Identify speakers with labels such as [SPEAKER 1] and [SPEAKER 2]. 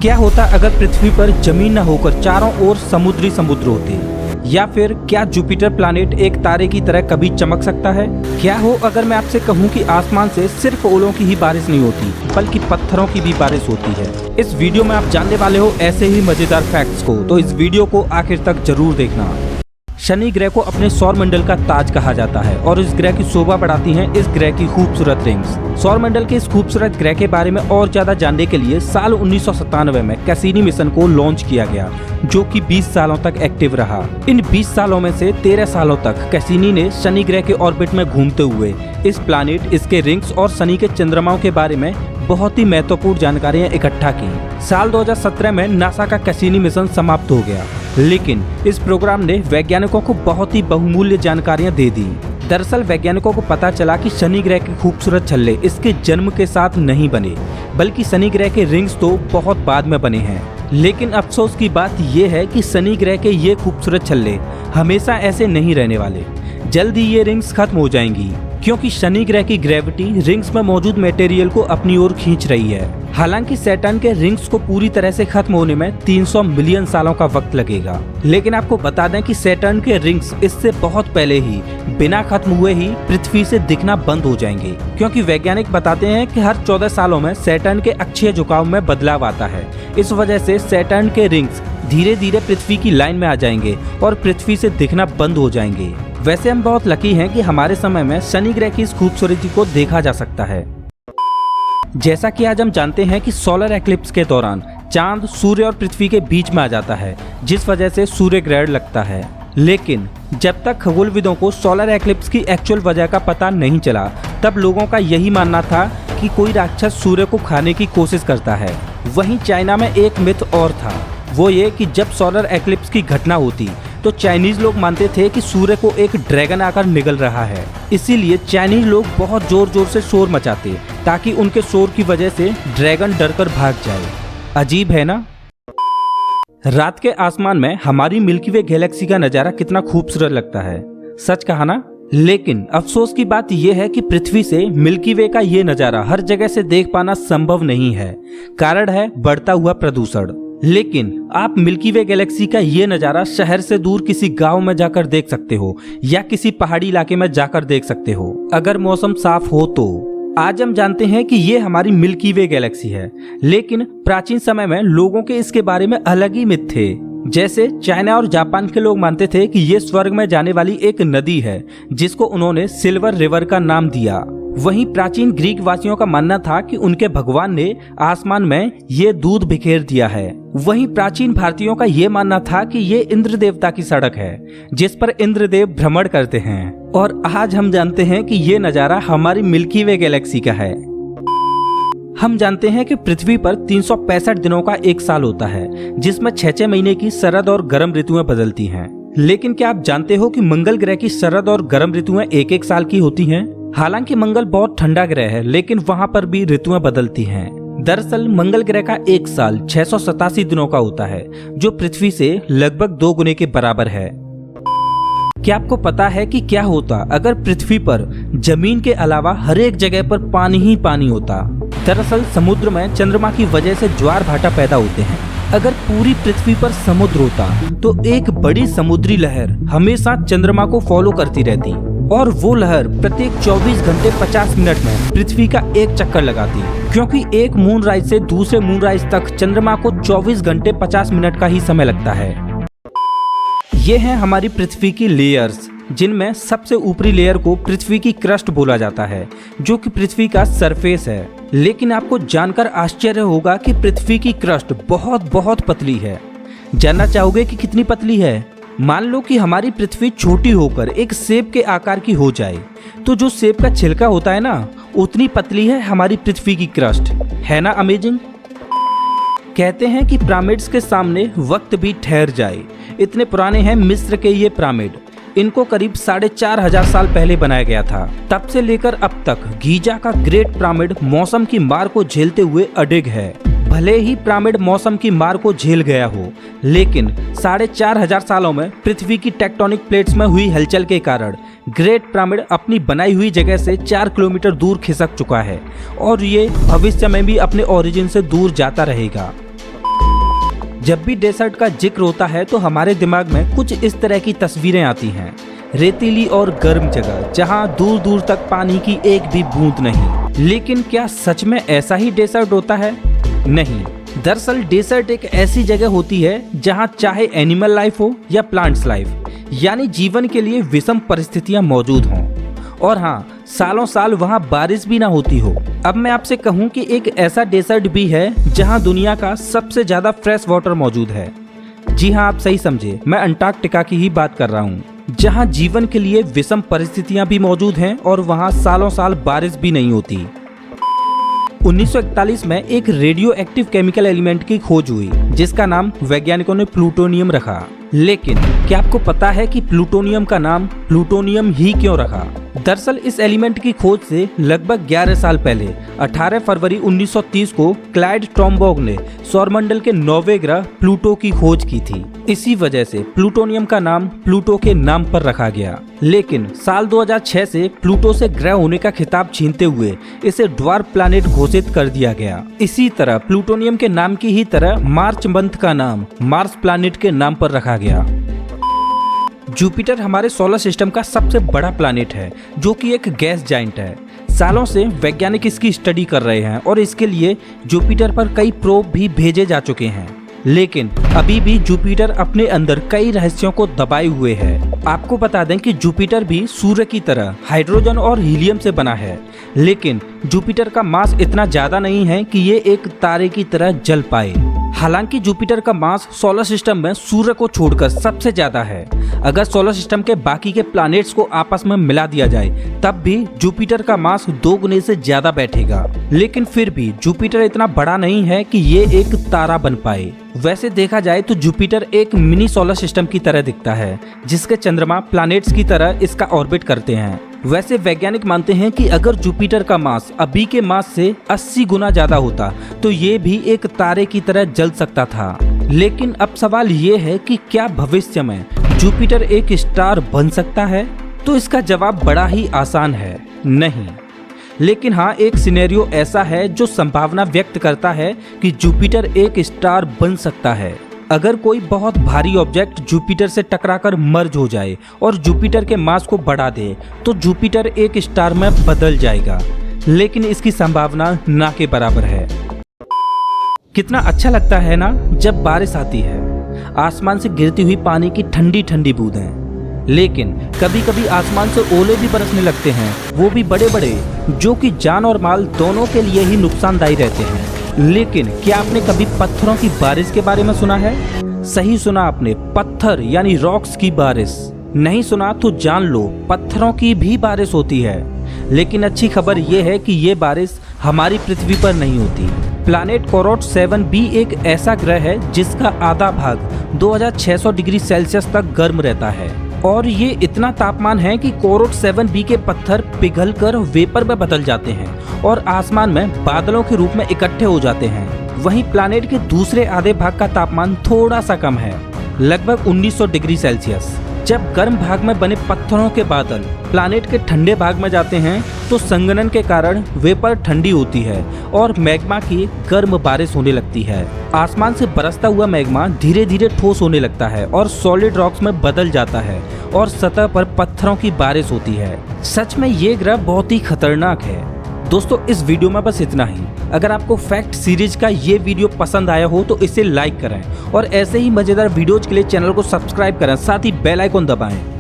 [SPEAKER 1] क्या होता अगर पृथ्वी पर जमीन न होकर चारों ओर समुद्र होते? या फिर क्या जुपिटर प्लैनेट एक तारे की तरह कभी चमक सकता है? क्या हो अगर मैं आपसे कहूं कि आसमान से सिर्फ ओलों की ही बारिश नहीं होती बल्कि पत्थरों की भी बारिश होती है। इस वीडियो में आप जानने वाले हो ऐसे ही मजेदार फैक्ट्स को, तो इस वीडियो को आखिर तक जरूर देखना। शनि ग्रह को अपने सौर मंडल का ताज कहा जाता है और इस ग्रह की शोभा बढ़ाती हैं इस ग्रह की खूबसूरत रिंग्स। सौर मंडल के इस खूबसूरत ग्रह के बारे में और ज्यादा जानने के लिए साल 1997 में कैसिनी मिशन को लॉन्च किया गया, जो कि 20 सालों तक एक्टिव रहा। इन 20 सालों में से 13 सालों तक कैसिनी ने शनि ग्रह के ऑर्बिट में घूमते हुए इस प्लैनेट, इसके रिंग्स और शनि के चंद्रमाओं के बारे में बहुत ही महत्वपूर्ण जानकारियां इकट्ठा की। साल 2017 में नासा का कैसिनी मिशन समाप्त हो गया, लेकिन इस प्रोग्राम ने वैज्ञानिकों को बहुत ही बहुमूल्य जानकारियां दे दी। दरअसल वैज्ञानिकों को पता चला कि शनि ग्रह के खूबसूरत छल्ले इसके जन्म के साथ नहीं बने, बल्कि शनि ग्रह के रिंग्स तो बहुत बाद में बने हैं। लेकिन अफसोस की बात यह है कि शनि ग्रह के ये खूबसूरत छल्ले हमेशा ऐसे नहीं रहने वाले। जल्द ही ये रिंग्स खत्म हो जाएंगी, क्योंकि शनि ग्रह की ग्रेविटी रिंग्स में मौजूद मटेरियल को अपनी ओर खींच रही है। हालांकि सैटर्न के रिंग्स को पूरी तरह से खत्म होने में 300 मिलियन सालों का वक्त लगेगा, लेकिन आपको बता दें कि सैटर्न के रिंग्स इससे बहुत पहले ही बिना खत्म हुए ही पृथ्वी से दिखना बंद हो जाएंगे, क्योंकि वैज्ञानिक बताते हैं कि हर 14 सालों में सैटर्न के अक्षीय झुकाव में बदलाव आता है। इस वजह से सैटर्न के रिंग्स धीरे धीरे पृथ्वी की लाइन में आ जाएंगे और पृथ्वी से दिखना बंद हो जाएंगे। वैसे हम बहुत लकी हैं कि हमारे समय में शनि ग्रह की इस खूबसूरती को देखा जा सकता है। जैसा कि आज हम जानते हैं कि सोलर एक्लिप्स के दौरान चांद सूर्य और पृथ्वी के बीच में आ जाता है, जिस वजह से सूर्य ग्रहण लगता है। लेकिन जब तक खगोलविदों को सोलर एक्लिप्स की एक्चुअल वजह का पता नहीं चला, तब लोगों का यही मानना था कि कोई राक्षस सूर्य को खाने की कोशिश करता है। वहीं चाइना में एक मिथ और था, वो ये कि जब सोलर एक्लिप्स की घटना होती तो चाइनीज लोग मानते थे कि सूर्य को एक ड्रैगन आकर निगल रहा है। इसीलिए चाइनीज लोग बहुत जोर जोर से शोर मचाते ताकि उनके शोर की वजह से ड्रैगन डरकर भाग जाए। अजीब है ना? रात के आसमान में हमारी मिल्की वे गैलेक्सी का नजारा कितना खूबसूरत लगता है, सच कहा ना? लेकिन अफसोस की बात यह है कि पृथ्वी से मिल्की वे का ये नजारा हर जगह से देख पाना संभव नहीं है। कारण है बढ़ता हुआ प्रदूषण। लेकिन आप मिल्की वे गैलेक्सी का ये नजारा शहर से दूर किसी गांव में जाकर देख सकते हो या किसी पहाड़ी इलाके में जाकर देख सकते हो, अगर मौसम साफ हो तो। आज हम जानते हैं कि ये हमारी मिल्की वे गैलेक्सी है, लेकिन प्राचीन समय में लोगों के इसके बारे में अलग ही मिथ थे। जैसे चाइना और जापान के लोग मानते थे कि ये स्वर्ग में जाने वाली एक नदी है, जिसको उन्होंने सिल्वर रिवर का नाम दिया। वहीं प्राचीन ग्रीक वासियों का मानना था कि उनके भगवान ने आसमान में ये दूध बिखेर दिया है। वहीं प्राचीन भारतीयों का ये मानना था कि ये इंद्र देवता की सड़क है, जिस पर इंद्रदेव भ्रमण करते हैं। और आज हम जानते हैं कि ये नजारा हमारी मिल्की वे गैलेक्सी का है। हम जानते हैं कि पृथ्वी पर 365 दिनों का एक साल होता है, जिसमें 6-6 महीने की शरद और गर्म ऋतुएं बदलती हैं। लेकिन क्या आप जानते हो कि मंगल ग्रह की शरद और गर्म ऋतुएं एक साल की होती हैं? हालांकि मंगल बहुत ठंडा ग्रह है, लेकिन वहां पर भी ऋतुएं बदलती हैं। दरअसल मंगल ग्रह का एक साल 687 दिनों का होता है, जो पृथ्वी से लगभग 2 गुने के बराबर है। क्या आपको पता है कि क्या होता अगर पृथ्वी पर जमीन के अलावा हर एक जगह पर पानी ही पानी होता? दरअसल समुद्र में चंद्रमा की वजह से ज्वार भाटा पैदा होते हैं। अगर पूरी पृथ्वी पर समुद्र होता तो एक बड़ी समुद्री लहर हमेशा चंद्रमा को फॉलो करती रहती, और वो लहर प्रत्येक 24 घंटे 50 मिनट में पृथ्वी का एक चक्कर लगाती, क्योंकि एक मूनराइज से दूसरे मूनराइज तक चंद्रमा को 24 घंटे 50 मिनट का ही समय लगता है। ये हैं हमारी पृथ्वी की लेयर्स, जिनमें सबसे ऊपरी लेयर को पृथ्वी की क्रस्ट बोला जाता है, जो कि पृथ्वी का सरफेस है। लेकिन आपको जानकर आश्चर्य होगा कि पृथ्वी की क्रस्ट बहुत बहुत पतली है। जानना चाहोगे कि कितनी पतली है? मान लो कि हमारी पृथ्वी छोटी होकर एक सेब के आकार की हो जाए, तो जो सेब का छिलका होता है ना, उतनी पतली है हमारी पृथ्वी की क्रस्ट। है ना अमेजिंग? कहते हैं कि पिरामिड्स के सामने वक्त भी ठहर जाए, इतने पुराने हैं मिस्र के ये पिरामिड। इनको करीब 4500 साल पहले बनाया गया था। तब से लेकर अब तक गीजा का ग्रेट पिरामिड मौसम की मार को झेलते हुए अडिग है। भले ही पिरामिड मौसम की मार को झेल गया हो, लेकिन 4500 सालों में पृथ्वी की टेक्टोनिक प्लेट्स में हुई हलचल के कारण ग्रेट पिरामिड अपनी बनाई हुई जगह से 4 किलोमीटर दूर खिसक चुका है और ये भविष्य में भी अपने ओरिजिन से दूर जाता रहेगा। जब भी डेजर्ट का जिक्र होता है तो हमारे दिमाग में कुछ इस तरह की तस्वीरें आती हैं। रेतीली और गर्म जगह जहां दूर दूर तक पानी की एक भी बूंद नहीं। लेकिन क्या सच में ऐसा ही डेजर्ट होता है? नहीं। दरअसल डेजर्ट एक ऐसी जगह होती है जहां चाहे एनिमल लाइफ हो या प्लांट्स लाइफ, यानी जीवन के लिए विषम परिस्थितियां मौजूद हों। और हाँ, सालों साल वहाँ बारिश भी ना होती हो। अब मैं आपसे कहूँ कि एक ऐसा डेजर्ट भी है जहाँ दुनिया का सबसे ज्यादा फ्रेश वाटर मौजूद है। जी हाँ, आप सही समझे, मैं अंटार्कटिका की ही बात कर रहा हूँ, जहाँ जीवन के लिए विषम परिस्थितियाँ भी मौजूद हैं और वहाँ सालों साल बारिश भी नहीं होती। 1941 में एक रेडियो एक्टिव केमिकल एलिमेंट की खोज हुई जिसका नाम वैज्ञानिकों ने प्लूटोनियम रखा। लेकिन क्या आपको पता है कि प्लूटोनियम का नाम प्लूटोनियम ही क्यों रखा? दरअसल इस एलिमेंट की खोज से लगभग 11 साल पहले 18 फरवरी 1930 को क्लाइड टॉमबॉग ने सौरमंडल के 9वें ग्रह प्लूटो की खोज की थी। इसी वजह से प्लूटोनियम का नाम प्लूटो के नाम पर रखा गया। लेकिन साल 2006 से प्लूटो से ग्रह होने का खिताब छीनते हुए इसे ड्वार्फ प्लैनेट घोषित कर दिया गया। इसी तरह प्लूटोनियम के नाम की ही तरह मार्च मंथ का नाम मार्स प्लैनेट के नाम पर रखा गया। जुपिटर हमारे सोलर सिस्टम का सबसे बड़ा प्लैनेट है जो कि एक गैस जाइंट है। सालों से वैज्ञानिक इसकी स्टडी कर रहे हैं और इसके लिए जुपिटर पर कई प्रोब भी भेजे जा चुके हैं। लेकिन अभी भी जुपिटर अपने अंदर कई रहस्यों को दबाए हुए है। आपको बता दें कि जुपिटर भी सूर्य की तरह हाइड्रोजन और हीलियम से बना है, लेकिन जुपिटर का मास इतना ज्यादा नहीं है कि ये एक तारे की तरह जल पाए। हालांकि जुपिटर का मास सोलर सिस्टम में सूर्य को छोड़कर सबसे ज्यादा है। अगर सोलर सिस्टम के बाकी के प्लैनेट्स को आपस में मिला दिया जाए तब भी जुपिटर का मास 2 गुने से ज्यादा बैठेगा। लेकिन फिर भी जुपिटर इतना बड़ा नहीं है कि ये एक तारा बन पाए। वैसे देखा जाए तो जुपिटर एक मिनी सोलर सिस्टम की तरह दिखता है जिसके चंद्रमा प्लैनेट्स की तरह इसका ऑर्बिट करते हैं। वैसे वैज्ञानिक मानते हैं कि अगर जुपिटर का मास अभी के मास से 80 गुना ज्यादा होता तो ये भी एक तारे की तरह जल सकता था। लेकिन अब सवाल ये है कि क्या भविष्य में जुपिटर एक स्टार बन सकता है? तो इसका जवाब बड़ा ही आसान है, नहीं। लेकिन हाँ, एक सिनेरियो ऐसा है जो संभावना व्यक्त करता है कि जुपिटर एक स्टार बन सकता है। अगर कोई बहुत भारी ऑब्जेक्ट जुपिटर से टकराकर मर्ज हो जाए और जुपिटर के मास को बढ़ा दे तो जुपिटर एक स्टार में बदल जाएगा, लेकिन इसकी संभावना ना के बराबर है। कितना अच्छा लगता है ना जब बारिश आती है, आसमान से गिरती हुई पानी की ठंडी ठंडी बूंदें। लेकिन कभी कभी आसमान से ओले भी बरसने लगते हैं, वो भी बड़े बड़े, जो कि जान और माल दोनों के लिए ही नुकसानदायी रहते हैं। लेकिन क्या आपने कभी पत्थरों की बारिश के बारे में सुना है? सही सुना आपने, पत्थर यानी रॉक्स की बारिश। नहीं सुना तो जान लो, पत्थरों की भी बारिश होती है। लेकिन अच्छी खबर यह है कि ये बारिश हमारी पृथ्वी पर नहीं होती। प्लैनेट कोरोट 7b एक ऐसा ग्रह है जिसका आधा भाग 2600 डिग्री सेल्सियस तक गर्म रहता है और ये इतना तापमान है कि कोरोट 7b के पत्थर पिघलकर वेपर में बदल जाते हैं और आसमान में बादलों के रूप में इकट्ठे हो जाते हैं। वहीं प्लैनेट के दूसरे आधे भाग का तापमान थोड़ा सा कम है, लगभग 1900 डिग्री सेल्सियस। जब गर्म भाग में बने पत्थरों के बादल प्लैनेट के ठंडे भाग में जाते हैं तो संघनन के कारण वेपर ठंडी होती है और मैग्मा की गर्म बारिश होने लगती है। आसमान से बरसता हुआ मैग्मा धीरे धीरे ठोस होने लगता है और सॉलिड रॉक्स में बदल जाता है और सतह पर पत्थरों की बारिश होती है। सच में ये ग्रह बहुत ही खतरनाक है। दोस्तों, इस वीडियो में बस इतना ही। अगर आपको फैक्ट सीरीज का ये वीडियो पसंद आया हो तो इसे लाइक करें और ऐसे ही मजेदार वीडियोज के लिए चैनल को सब्सक्राइब करें, साथ ही बेल आइकन दबाएं।